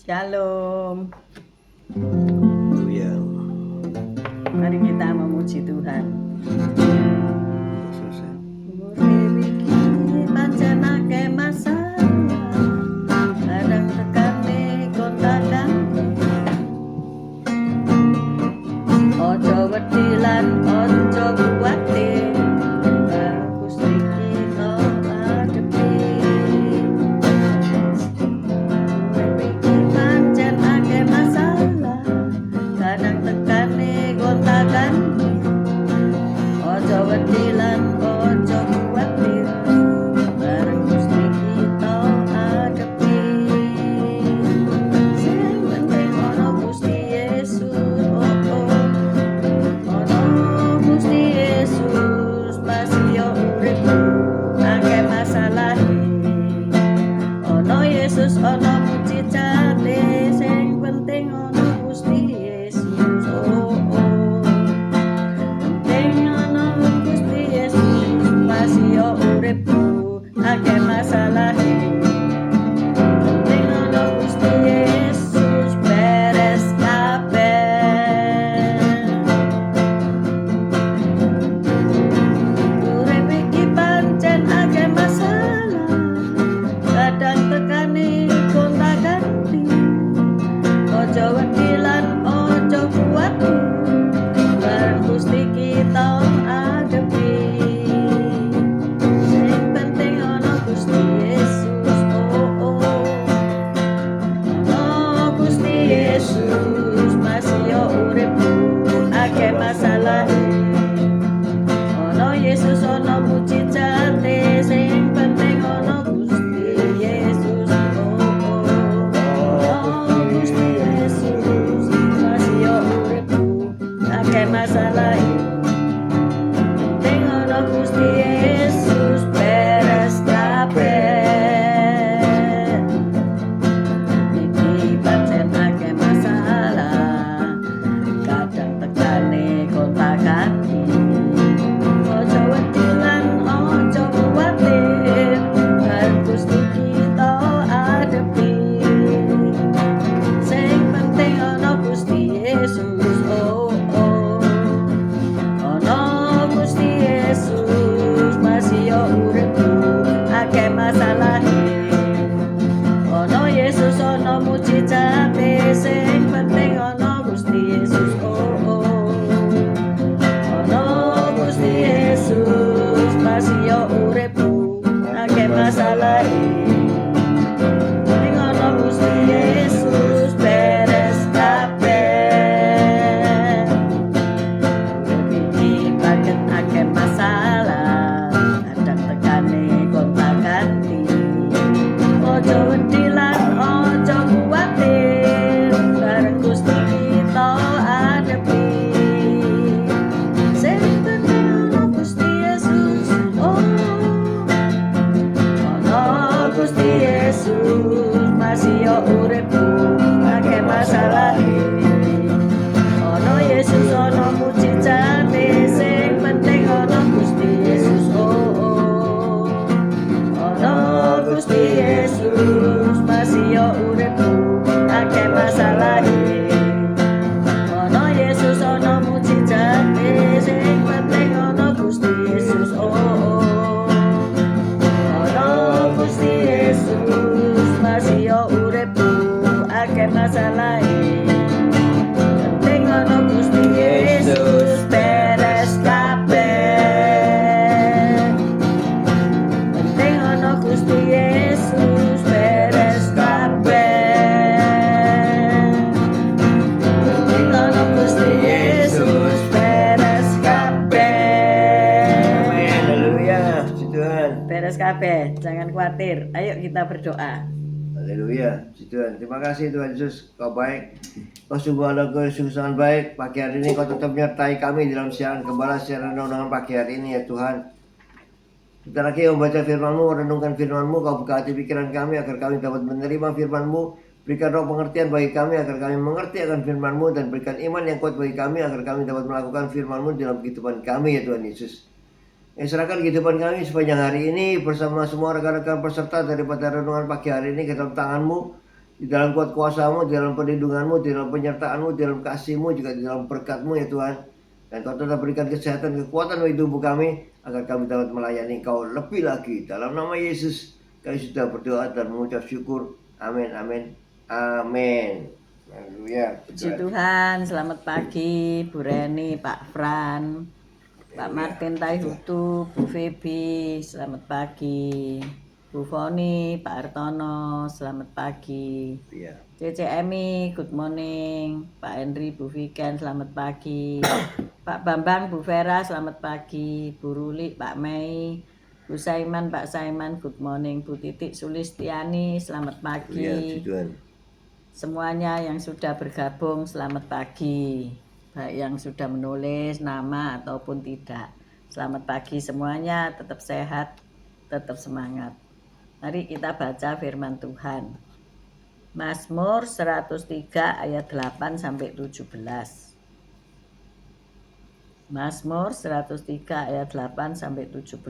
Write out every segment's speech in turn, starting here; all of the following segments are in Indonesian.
Shalom. Haleluya. Mari kita memuji Tuhan. Selesai. Urip iki pancen akeh masalah, kadang tekane kontak-kanthi. Ojo wedi lan ojo kuwatir, Gusti kita adepi. Urip iki pancen akeh masalah, kadang tekane kontak-kanthi. Ojo wedi lan ojo kuwatir, bareng Gusti kita adepi. Sing penting ono Gusti Yesus, ono Gusti Yesus, masih yo urip akeh masalahe. Ono Yesus, ono mujizate, sing penting ono Gusti Yesus. Penting ono Gusti Yesus, masih yo uripku akeh masalahe. Penting ono Gusti Yesus, beres kabeh. Urip iki pancen akeh masalah, kadang tekane kontak-kanthi. Ojo wedi lan ojo kuwatir, bareng Gusti kita adepi. Sing penting ono Gusti Yesus, ono Gusti Yesus, masih yo uripku akeh masalahe. Ono Yesus, ono mujizate, sing penting ono Gusti Yesus, ono Gusti Yesus, masih yo uripku akeh masalahe. Penting ono Gusti Yesus, beres kabeh. Iki pancen akeh masalah, kadang tekane kontak-kanthi. Ojo wedi lan ojo kuwatir, bareng Gusti kita adepi. Sing penting ono Gusti Yesus, ono Gusti Yesus, masih yo uripku akeh masalahe. Ono Yesus, ono mujizate, sing penting ono Gusti Yesus, ono Gusti Yesus, masih yo uripku akeh masalahe. Penting ono Gusti Yesus, beres kabeh. Iki pancen akeh masalah, kadang tekane kontak-kanthi. Ojo wedi lan ojo kuwatir, bareng Gusti kita adepi. Sing penting ono Gusti Yesus, ono Gusti Yesus, masih yo uripku akeh masalahe. Ono Yesus, ono mujizate, sing penting ono Gusti Yesus, ono Gusti Yesus, masih yo uripku akeh masalahe. Ono Yesus, ono mujizate, sing penting ono Gusti Yesus, ono Gusti Yesus, masih yo uripku akeh masalahe. Penting ono Gusti Yesus, beres kabeh. Penting ono Gusti Yesus, beres kabeh. Penting ono Gusti Yesus, beres kabeh. Haleluya. Puji Tuhan. Beres kabeh, jangan khawatir. Ayo kita berdoa. Haleluya. Puji Tuhan. Terima kasih Tuhan Yesus. Kau baik. Kau sungguh ada kesungguhan baik. Pagi hari ini Kau tetap menyertai kami dalam siaran gembala siaran renungan pagi hari ini ya Tuhan. Kita lagi membaca firman-Mu, merenungkan firman-Mu. Kau buka hati pikiran kami agar kami dapat menerima firman-Mu. Berikan roh pengertian bagi kami agar kami mengerti akan firman-Mu, dan berikan iman yang kuat bagi kami agar kami dapat melakukan firman-Mu dalam kehidupan kami ya Tuhan Yesus. Serahkan kehidupan kami sepanjang hari ini bersama semua rekan-rekan peserta daripada renungan pagi hari ini ke dalam tangan-Mu. Di dalam kuat kuasa-Mu, di dalam perlindungan-Mu, di dalam penyertaan-Mu, di dalam kasih-Mu, juga di dalam berkat-Mu ya Tuhan. Dan Kau tetap berikan kesehatan, kekuatan bagi tubuh kami, agar kami dapat melayani Kau lebih lagi. Dalam nama Yesus, kami sudah berdoa dan mengucap syukur. Amin, amin, amin. Haleluya. Puji Tuhan, selamat pagi Bu Reni, Pak Fran, Pak Martin Taihutu, Bu Febi, selamat pagi. Bu Foni, Pak Artono, selamat pagi. Ya. Cece Emi, good morning. Pak Henry, Bu Viken, selamat pagi. Pak Bambang, Bu Vera, selamat pagi. Bu Ruli, Pak Mei, Bu Saiman, Pak Saiman, good morning. Bu Titik Sulistiani, selamat pagi. Ya, Tuhan. Semuanya yang sudah bergabung, selamat pagi. Baik yang sudah menulis nama ataupun tidak. Selamat pagi semuanya, tetap sehat, tetap semangat. Mari kita baca firman Tuhan. Mazmur 103 ayat 8 sampai 17. Mazmur 103 ayat 8 sampai 17.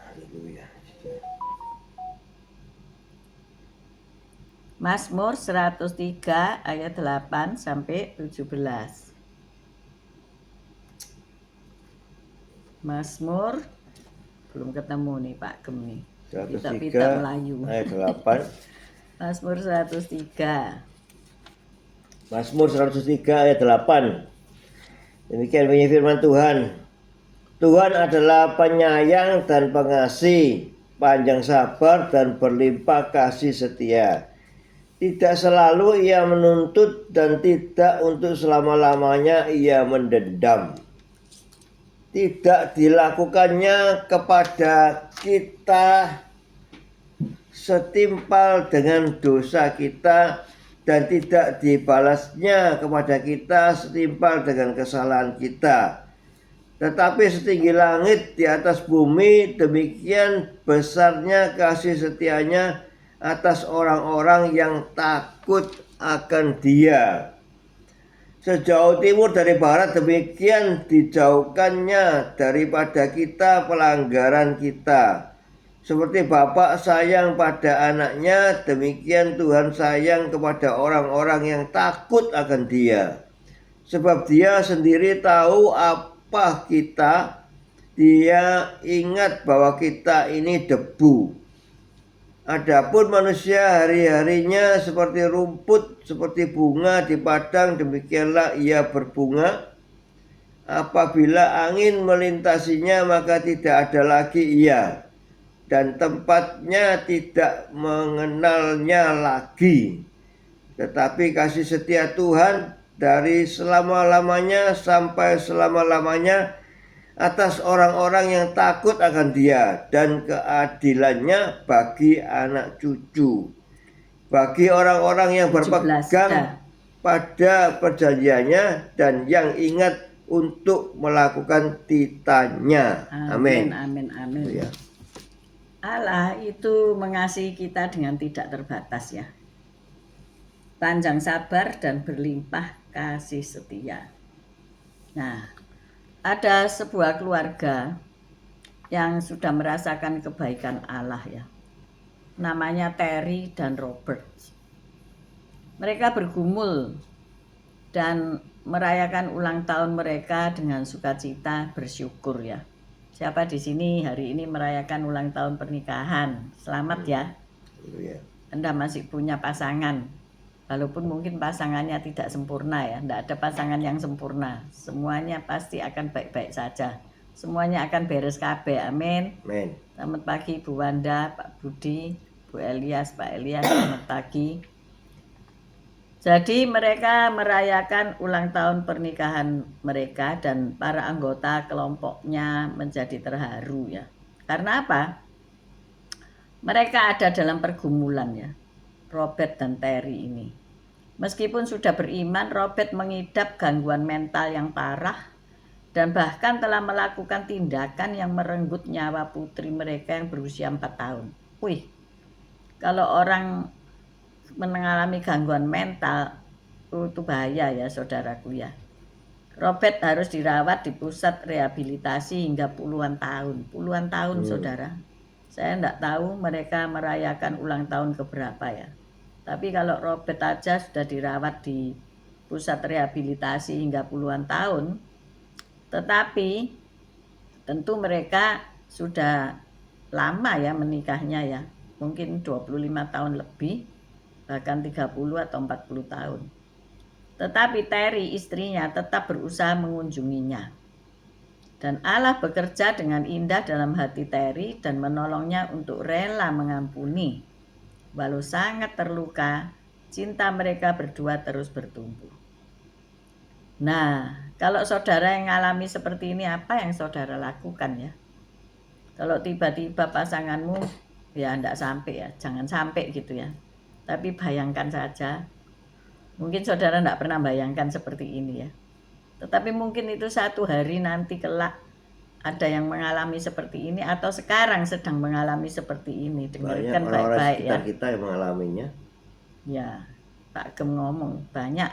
Haleluya. Mazmur 103 ayat 8 sampai 17. Mazmur belum ketemu nih Pak Gem nih. Tidak 103 Melayu. ayat 8. Mazmur 103. Mazmur 103 ayat 8. Demikian bunyi firman Tuhan. Tuhan adalah penyayang dan pengasih, panjang sabar dan berlimpah kasih setia. Tidak selalu ia menuntut dan tidak untuk selama-lamanya ia mendendam. Tidak dilakukannya kepada kita setimpal dengan dosa kita, dan tidak dibalasnya kepada kita setimpal dengan kesalahan kita. Tetapi setinggi langit di atas bumi, demikian besarnya kasih setianya atas orang-orang yang takut akan Dia. Sejauh timur dari barat, demikian dijauhkannya daripada kita pelanggaran kita. Seperti Bapa sayang pada anaknya, demikian Tuhan sayang kepada orang-orang yang takut akan Dia. Sebab Dia sendiri tahu apa kita, Dia ingat bahwa kita ini debu. Adapun manusia hari-harinya seperti rumput, seperti bunga di padang, demikianlah ia berbunga. Apabila angin melintasinya, maka tidak ada lagi ia, dan tempatnya tidak mengenalnya lagi. Tetapi kasih setia Tuhan dari selama-lamanya sampai selama-lamanya atas orang-orang yang takut akan Dia, dan keadilannya bagi anak cucu, bagi orang-orang yang berpegang pada perjanjiannya dan yang ingat untuk melakukan titanya. Amin. Amin. Amin. Ya. Allah itu mengasihi kita dengan tidak terbatas ya. Panjang sabar dan berlimpah kasih setia. Nah, ada sebuah keluarga yang sudah merasakan kebaikan Allah ya. Namanya Terry dan Robert. Mereka bergumul dan merayakan ulang tahun mereka dengan sukacita, bersyukur ya. Siapa di sini hari ini merayakan ulang tahun pernikahan? Selamat ya. Anda masih punya pasangan. Walaupun mungkin pasangannya tidak sempurna ya, tidak ada pasangan yang sempurna. Semuanya pasti akan baik-baik saja. Semuanya akan beres kabeh. Amin. Amin. Selamat pagi Bu Wanda, Pak Budi, Bu Elias, Pak Elias, selamat pagi. Jadi mereka merayakan ulang tahun pernikahan mereka dan para anggota kelompoknya menjadi terharu ya. Karena apa? Mereka ada dalam pergumulan ya. Robert dan Terry ini. Meskipun sudah beriman, Robert mengidap gangguan mental yang parah dan bahkan telah melakukan tindakan yang merenggut nyawa putri mereka yang berusia 4 tahun. Wih, kalau orang mengalami gangguan mental itu bahaya ya saudaraku ya. Robert harus dirawat di pusat rehabilitasi hingga puluhan tahun, saudara. Saya enggak tahu mereka merayakan ulang tahun keberapa ya. Tapi kalau Robert aja sudah dirawat di pusat rehabilitasi hingga puluhan tahun, tetapi tentu mereka sudah lama ya menikahnya ya. Mungkin 25 tahun lebih, bahkan 30 atau 40 tahun. Tetapi Terry istrinya tetap berusaha mengunjunginya. Dan Allah bekerja dengan indah dalam hati Terry dan menolongnya untuk rela mengampuni. Walau sangat terluka, cinta mereka berdua terus bertumbuh. Nah, kalau saudara yang mengalami seperti ini, apa yang saudara lakukan ya? Kalau tiba-tiba pasanganmu, ya enggak sampai ya, jangan sampai gitu ya. Tapi bayangkan saja, mungkin saudara enggak pernah bayangkan seperti ini ya. Tetapi mungkin itu satu hari nanti kelak ada yang mengalami seperti ini atau sekarang sedang mengalami seperti ini. Banyak Dengarkan orang-orang baik-baik sekitar ya. kita yang mengalaminya. Ya, Pak Gem ngomong banyak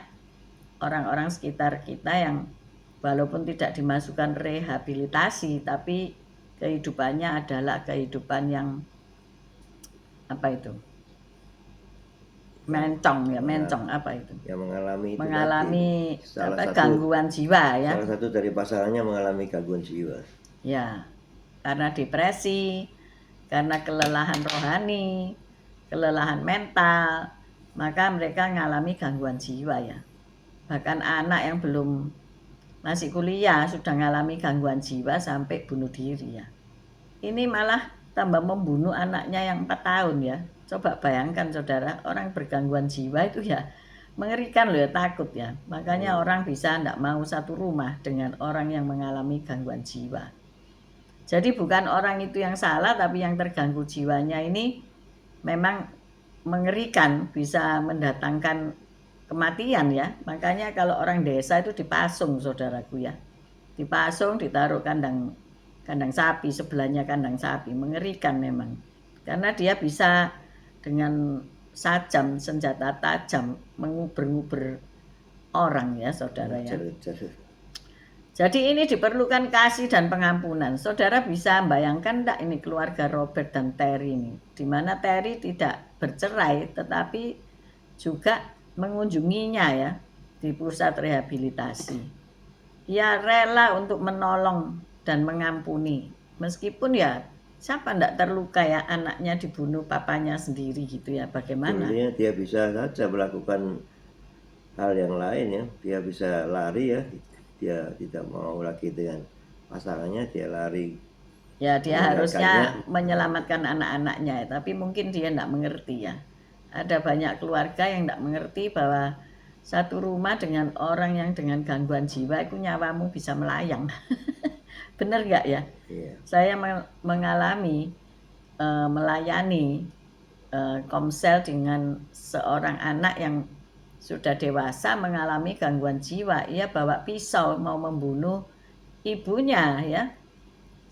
orang-orang sekitar kita yang walaupun tidak dimasukkan rehabilitasi, tapi kehidupannya adalah kehidupan yang apa itu? Mencong ya, mencong apa itu? Yang mengalami itu Mengalami tadi. Salah satu gangguan jiwa ya. salah satu dari pasangannya mengalami gangguan jiwa. Ya, karena depresi, karena kelelahan rohani, kelelahan mental, maka mereka mengalami gangguan jiwa ya. Bahkan anak yang belum masih kuliah sudah mengalami gangguan jiwa sampai bunuh diri ya. Ini malah tambah membunuh anaknya yang 4 tahun ya. Coba bayangkan saudara, orang bergangguan jiwa itu ya mengerikan loh ya, takut ya. Makanya orang bisa enggak mau satu rumah dengan orang yang mengalami gangguan jiwa. Jadi bukan orang itu yang salah, tapi yang terganggu jiwanya ini memang mengerikan, bisa mendatangkan kematian ya. Makanya kalau orang desa itu dipasung saudaraku ya. Dipasung, ditaruh kandang sapi, sebelahnya kandang sapi. Mengerikan memang. Karena dia bisa dengan sajam, senjata tajam menguber-nguber orang ya saudara ya. Jadi ini diperlukan kasih dan pengampunan. Saudara bisa bayangkan enggak ini keluarga Robert dan Terry ini, di mana Terry tidak bercerai tetapi juga mengunjunginya ya di pusat rehabilitasi. Ia rela untuk menolong dan mengampuni. Meskipun ya siapa enggak terluka ya anaknya dibunuh papanya sendiri gitu ya, bagaimana? Sebenarnya dia bisa saja melakukan hal yang lain ya. Dia bisa lari ya. Dia tidak mau lagi dengan pasangannya, dia lari. Ya dia harusnya menyelamatkan anak-anaknya ya, tapi mungkin dia enggak mengerti ya. Ada banyak keluarga yang enggak mengerti bahwa satu rumah dengan orang yang dengan gangguan jiwa itu nyawamu bisa melayang. Bener enggak ya? Iya. Saya mengalami melayani komsel dengan seorang anak yang sudah dewasa mengalami gangguan jiwa. Ia bawa pisau mau membunuh ibunya ya.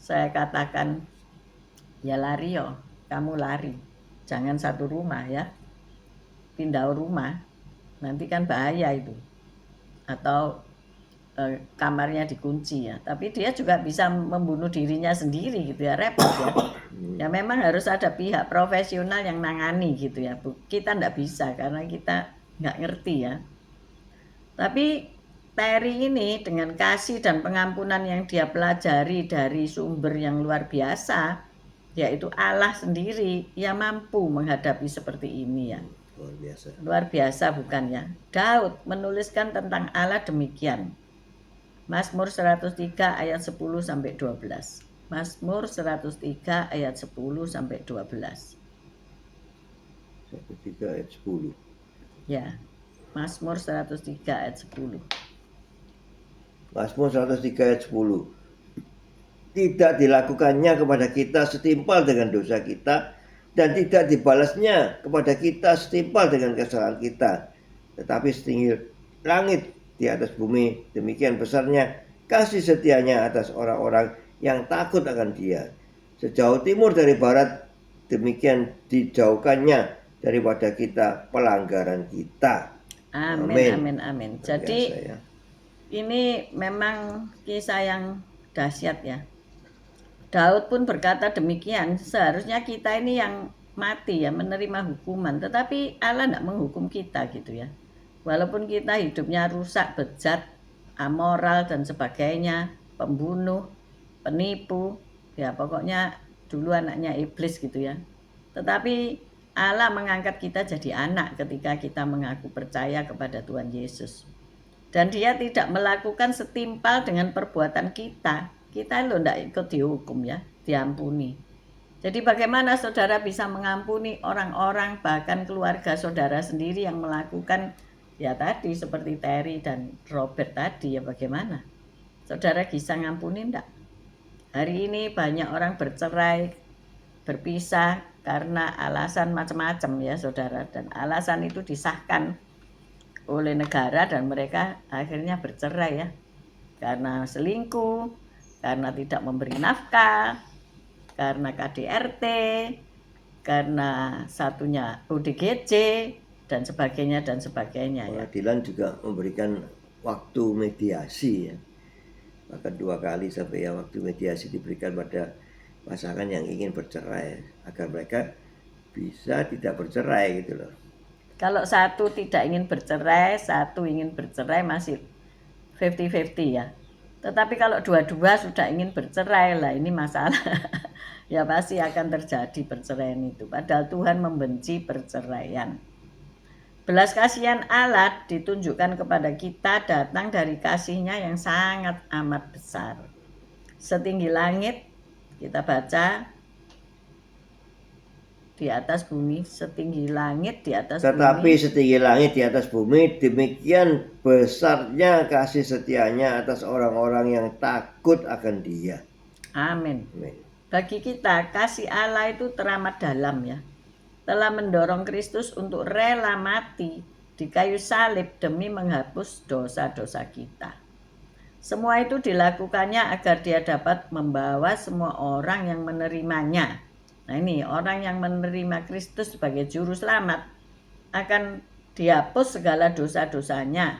Saya katakan, ya lari yo, kamu lari. Jangan satu rumah ya. Pindah rumah. Nanti kan bahaya itu. Atau kamarnya dikunci ya. Tapi dia juga bisa membunuh dirinya sendiri gitu ya, repot ya. Ya memang harus ada pihak profesional yang nangani gitu ya. Kita enggak bisa karena kita enggak ngerti ya. Tapi Terry ini dengan kasih dan pengampunan yang dia pelajari dari sumber yang luar biasa, yaitu Allah sendiri, ia mampu menghadapi seperti ini ya. Luar biasa. Luar biasa bukan ya? Daud menuliskan tentang Allah demikian. Mazmur 103 ayat 10 sampai 12. Mazmur 103 ayat 10 sampai 12. 103 ayat 10. Ya. Mazmur 103 ayat 10. Mazmur 103 ayat 10. Tidak dilakukannya kepada kita setimpal dengan dosa kita, dan tidak dibalasnya kepada kita setimpal dengan kesalahan kita. Tetapi setinggi langit di atas bumi, demikian besarnya kasih setianya atas orang-orang yang takut akan Dia. Sejauh timur dari barat, demikian dijauhkannya daripada kita pelanggaran kita. Amin, amin, amin. Jadi biasa, ya. ini memang kisah yang dahsyat ya. Daud pun berkata demikian, seharusnya kita ini yang mati ya, menerima hukuman, tetapi Allah tidak menghukum kita gitu ya. Walaupun kita hidupnya rusak, bejat, amoral dan sebagainya, pembunuh, penipu, ya pokoknya dulu anaknya iblis gitu ya. Tetapi Allah mengangkat kita jadi anak ketika kita mengaku percaya kepada Tuhan Yesus. Dan dia tidak melakukan setimpal dengan perbuatan kita. Kita lo tidak ikut dihukum ya, diampuni. Jadi bagaimana saudara bisa mengampuni orang-orang, bahkan keluarga saudara sendiri yang melakukan ya tadi seperti Terry dan Robert tadi, ya bagaimana? Saudara bisa ngampuni enggak? Hari ini banyak orang bercerai, berpisah karena alasan macam-macam ya saudara. Dan alasan itu disahkan oleh negara dan mereka akhirnya bercerai ya. Karena selingkuh, karena tidak memberi nafkah, karena KDRT, karena satunya ODGJ dan sebagainya dan sebagainya ya. Pengadilan juga memberikan waktu mediasi ya. Bahkan 2 kali sampai ya waktu mediasi diberikan pada pasangan yang ingin bercerai agar mereka bisa tidak bercerai gitu loh. Kalau satu tidak ingin bercerai, satu ingin bercerai masih 50-50 ya. Tetapi kalau dua-dua sudah ingin bercerai lah, ini masalah. Ya pasti akan terjadi perceraian itu. Padahal Tuhan membenci perceraian. Belas kasihan Allah ditunjukkan kepada kita datang dari kasih-Nya yang sangat amat besar. Setinggi langit, kita baca, di atas bumi, setinggi langit di atas Tetapi bumi. setinggi langit di atas bumi, demikian besarnya kasih setianya atas orang-orang yang takut akan Dia. Amin. Amin. Bagi kita, kasih Allah itu teramat dalam ya. Telah mendorong Kristus untuk rela mati di kayu salib demi menghapus dosa-dosa kita. Semua itu dilakukannya agar Dia dapat membawa semua orang yang menerimanya. Nah ini, orang yang menerima Kristus sebagai juru selamat akan dihapus segala dosa-dosanya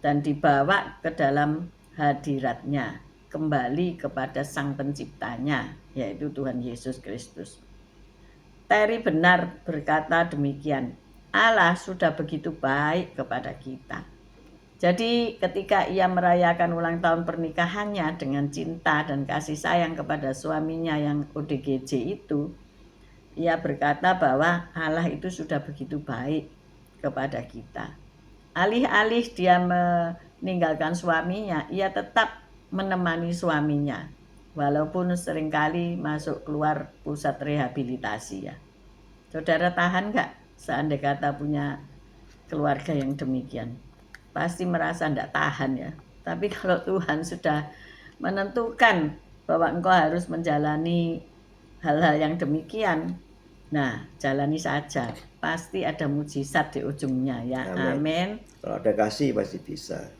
dan dibawa ke dalam hadirat-Nya, kembali kepada Sang Penciptanya, yaitu Tuhan Yesus Kristus. Terry benar berkata demikian, Allah sudah begitu baik kepada kita. Jadi ketika ia merayakan ulang tahun pernikahannya dengan cinta dan kasih sayang kepada suaminya yang ODGJ itu, ia berkata bahwa Allah itu sudah begitu baik kepada kita. Alih-alih dia meninggalkan suaminya, ia tetap menemani suaminya. Walaupun seringkali masuk keluar pusat rehabilitasi ya. Saudara tahan nggak seandainya kata punya keluarga yang demikian? Pasti merasa nggak tahan ya. Tapi kalau Tuhan sudah menentukan bahwa engkau harus menjalani hal-hal yang demikian, nah jalani saja. Pasti ada mujizat di ujungnya ya. Amin. Kalau ada kasih pasti bisa.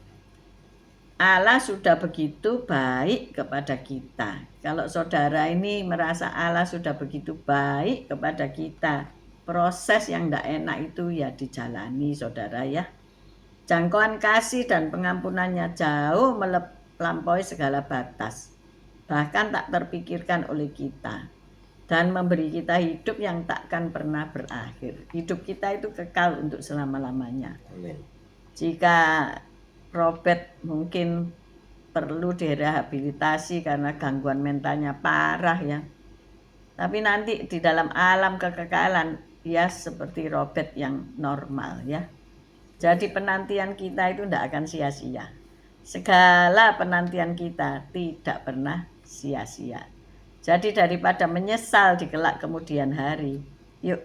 Allah sudah begitu baik kepada kita. Kalau saudara ini merasa Allah sudah begitu baik kepada kita, proses yang tidak enak itu ya dijalani saudara ya. Jangkauan kasih dan pengampunannya jauh melampaui segala batas, bahkan tak terpikirkan oleh kita, dan memberi kita hidup yang takkan pernah berakhir. Hidup kita itu kekal untuk selama-lamanya. Amin. Jika Robert mungkin perlu direhabilitasi karena gangguan mentalnya parah ya. Tapi nanti di dalam alam kekekalan dia seperti Robert yang normal ya. Jadi penantian kita itu tidak akan sia-sia. Segala penantian kita tidak pernah sia-sia. Jadi daripada menyesal di kelak kemudian hari, yuk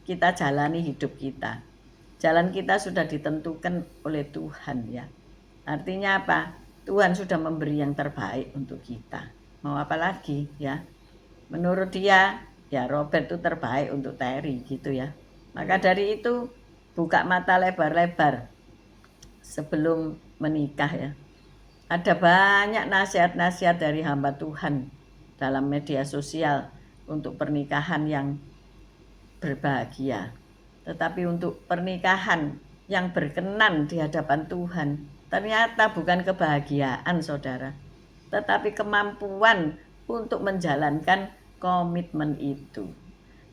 kita jalani hidup kita. Jalan kita sudah ditentukan oleh Tuhan ya. Artinya apa? Tuhan sudah memberi yang terbaik untuk kita. Mau apa lagi ya? Menurut dia, ya Robert itu terbaik untuk Terry gitu ya. Maka dari itu buka mata lebar-lebar sebelum menikah ya. Ada banyak nasihat-nasihat dari hamba Tuhan dalam media sosial untuk pernikahan yang berbahagia. Tetapi untuk pernikahan yang berkenan di hadapan Tuhan, ternyata bukan kebahagiaan saudara, tetapi kemampuan untuk menjalankan komitmen itu.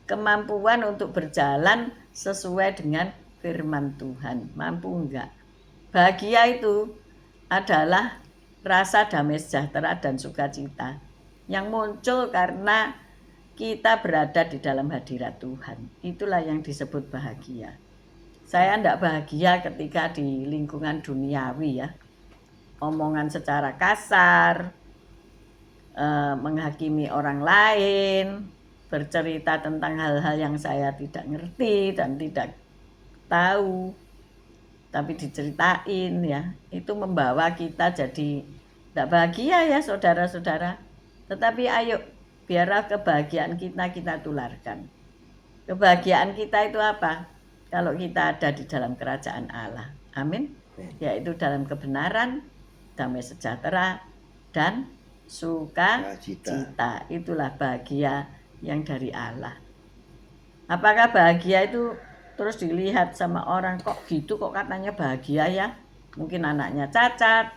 Kemampuan untuk berjalan sesuai dengan firman Tuhan. Mampu enggak? Bahagia itu adalah rasa damai sejahtera dan sukacita yang muncul karena kita berada di dalam hadirat Tuhan. Itulah yang disebut bahagia. Saya tidak bahagia ketika di lingkungan duniawi ya. Omongan secara kasar, menghakimi orang lain, bercerita tentang hal-hal yang saya tidak ngerti dan tidak tahu, tapi diceritain ya, itu membawa kita jadi tidak bahagia ya saudara-saudara. Tetapi ayo, biarlah kebahagiaan kita tularkan. Kebahagiaan kita itu apa? Kalau kita ada di dalam kerajaan Allah. Amin. Yaitu dalam kebenaran, damai sejahtera, dan sukacita. Itulah bahagia yang dari Allah. Apakah bahagia itu terus dilihat sama orang, kok gitu, kok katanya bahagia ya? Mungkin anaknya cacat,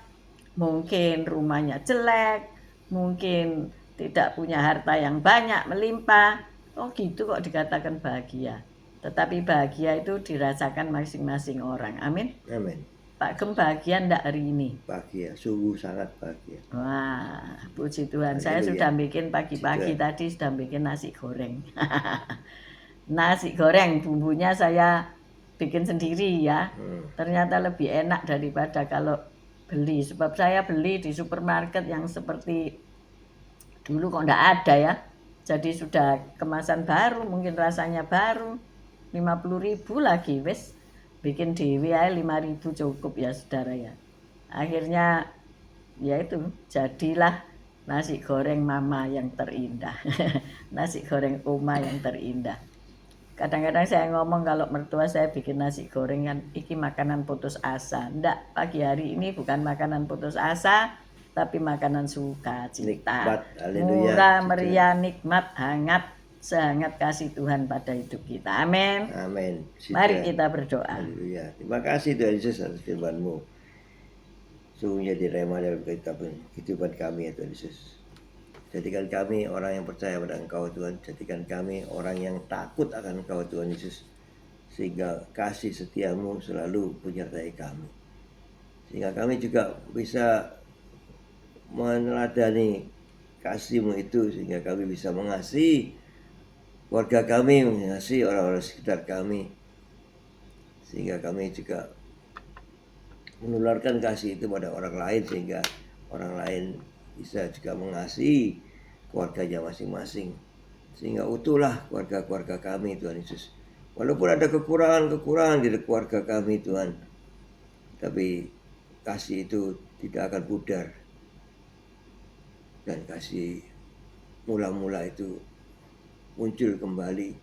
mungkin rumahnya jelek, mungkin tidak punya harta yang banyak melimpah. Oh gitu kok dikatakan bahagia. Tetapi bahagia itu dirasakan masing-masing orang. Amin. Amin. Pak Gem bahagia enggak hari ini? Bahagia, sungguh sangat bahagia. Wah, puji Tuhan. Haleluya. Saya sudah bikin pagi-pagi tadi, sudah bikin nasi goreng. Nasi goreng bumbunya saya bikin sendiri ya. Ternyata lebih enak daripada kalau beli. Sebab saya beli di supermarket yang seperti dulu kok enggak ada ya. Jadi sudah kemasan baru, mungkin rasanya baru. 50.000 lagi wes. Bikin dewe aja 5.000 cukup ya saudara ya. Akhirnya ya itu jadilah nasi goreng mama yang terindah. Nasi goreng oma yang terindah. Kadang-kadang saya ngomong kalau mertua saya bikin nasi goreng kan iki makanan putus asa. Enggak, pagi hari ini bukan makanan putus asa, tapi makanan sukacita. Murah, meriah, nikmat, hangat, sehangat kasih Tuhan pada hidup kita. Amin. Amin. Mari kita berdoa. Haleluya. Terima kasih Tuhan Yesus atas firman-Mu. Sungguh jadi rema dalam kehidupan kami ya Tuhan Yesus. Jadikan kami orang yang percaya pada Engkau Tuhan. Jadikan kami orang yang takut akan Engkau Tuhan Yesus. Sehingga kasih setia-Mu selalu menyertai kami. Sehingga kami juga bisa meneladani kasih-Mu itu. Sehingga kami bisa mengasihi keluarga kami, mengasihi orang-orang sekitar kami, sehingga kami juga menularkan kasih itu pada orang lain, sehingga orang lain bisa juga mengasihi keluarganya masing-masing, sehingga utuhlah keluarga-keluarga kami Tuhan Yesus. Walaupun ada kekurangan-kekurangan di keluarga kami Tuhan, tapi kasih itu tidak akan pudar, dan kasih mula-mula itu muncul kembali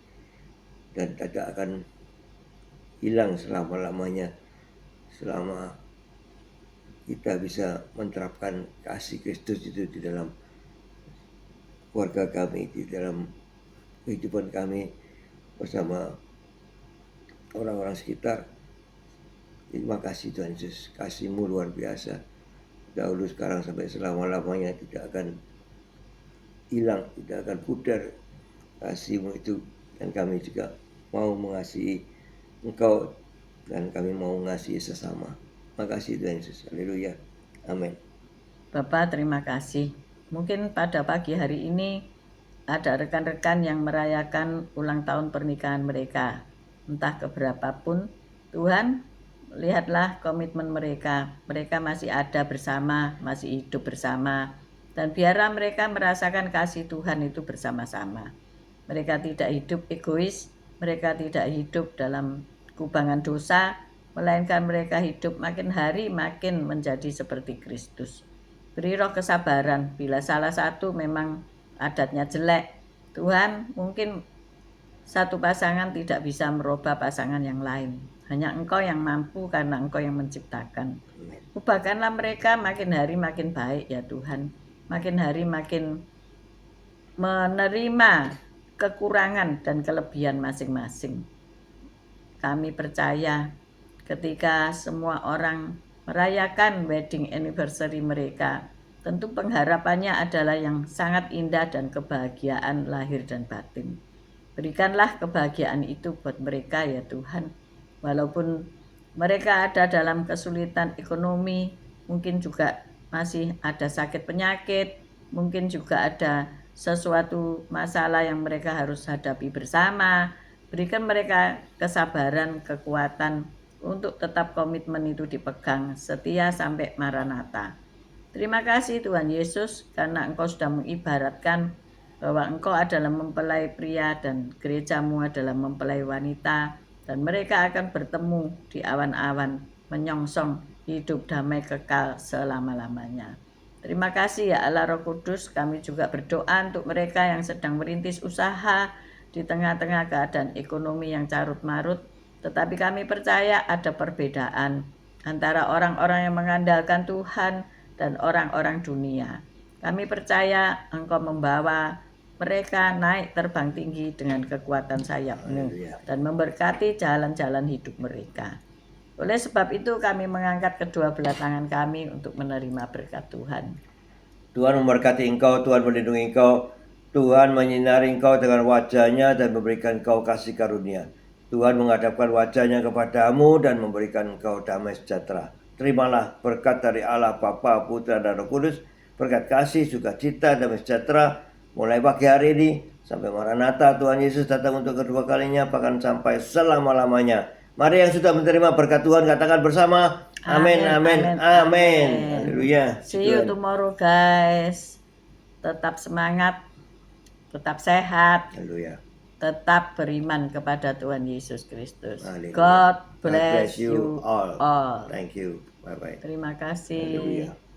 dan tidak akan hilang selama-lamanya selama kita bisa menerapkan kasih Kristus itu di dalam keluarga kami, di dalam kehidupan kami bersama orang-orang sekitar. Terima kasih Tuhan Yesus, kasih-Mu luar biasa, dahulu, sekarang, sampai selama-lamanya tidak akan hilang, tidak akan pudar kasih-Mu itu. Dan kami juga mau mengasihi Engkau, dan kami mau mengasihi sesama. Makasih Tuhan Yesus. Haleluya. Amin. Bapak terima kasih. Mungkin pada pagi hari ini ada rekan-rekan yang merayakan ulang tahun pernikahan mereka. Entah keberapapun, Tuhan lihatlah komitmen mereka. Mereka masih ada bersama, masih hidup bersama. Dan biarlah mereka merasakan kasih Tuhan itu bersama-sama. Mereka tidak hidup egois, mereka tidak hidup dalam kubangan dosa, melainkan mereka hidup makin hari makin menjadi seperti Kristus. Beri roh kesabaran bila salah satu memang adatnya jelek. Tuhan, mungkin satu pasangan tidak bisa merubah pasangan yang lain. Hanya Engkau yang mampu karena Engkau yang menciptakan. Ubahkanlah mereka makin hari makin baik ya Tuhan. Makin hari makin menerima kekurangan dan kelebihan masing-masing. Kami percaya ketika semua orang merayakan wedding anniversary mereka. Tentu pengharapannya adalah yang sangat indah dan kebahagiaan lahir dan batin. Berikanlah kebahagiaan itu buat mereka ya Tuhan. Walaupun mereka ada dalam kesulitan ekonomi, mungkin juga masih ada sakit penyakit, mungkin juga ada sesuatu masalah yang mereka harus hadapi bersama. Berikan mereka kesabaran, kekuatan untuk tetap komitmen itu dipegang setia sampai Maranatha. Terima kasih Tuhan Yesus karena Engkau sudah mengibaratkan bahwa Engkau adalah mempelai pria dan gerejamu adalah mempelai wanita, dan mereka akan bertemu di awan-awan menyongsong hidup damai kekal selama-lamanya. Terima kasih ya Allah Roh Kudus. Kami juga berdoa untuk mereka yang sedang merintis usaha di tengah-tengah keadaan ekonomi yang carut marut, tetapi kami percaya ada perbedaan antara orang-orang yang mengandalkan Tuhan dan orang-orang dunia. Kami percaya Engkau membawa mereka naik terbang tinggi dengan kekuatan sayap-Mu Haleluya. dan memberkati jalan-jalan hidup mereka. Oleh sebab itu kami mengangkat kedua belah tangan kami untuk menerima berkat Tuhan. Tuhan memberkati engkau, Tuhan melindungi engkau, Tuhan menyinari engkau dengan wajahnya dan memberikan engkau kasih karunia. Tuhan menghadapkan wajahnya kepadamu dan memberikan engkau damai sejahtera. Terimalah berkat dari Allah Bapa, Putra, dan Roh Kudus, berkat kasih, sukacita, damai sejahtera, mulai pagi hari ini sampai Maranatha Tuhan Yesus datang untuk kedua kalinya, bahkan sampai selama-lamanya. Mari yang sudah menerima berkat Tuhan katakan bersama, amin, amin, amin. Haleluya. See you tomorrow guys. Tetap semangat, tetap sehat, Haleluya. tetap beriman kepada Tuhan Yesus Kristus. Haleluya. God God bless you all. Thank you. Bye-bye. Terima kasih. Haleluya.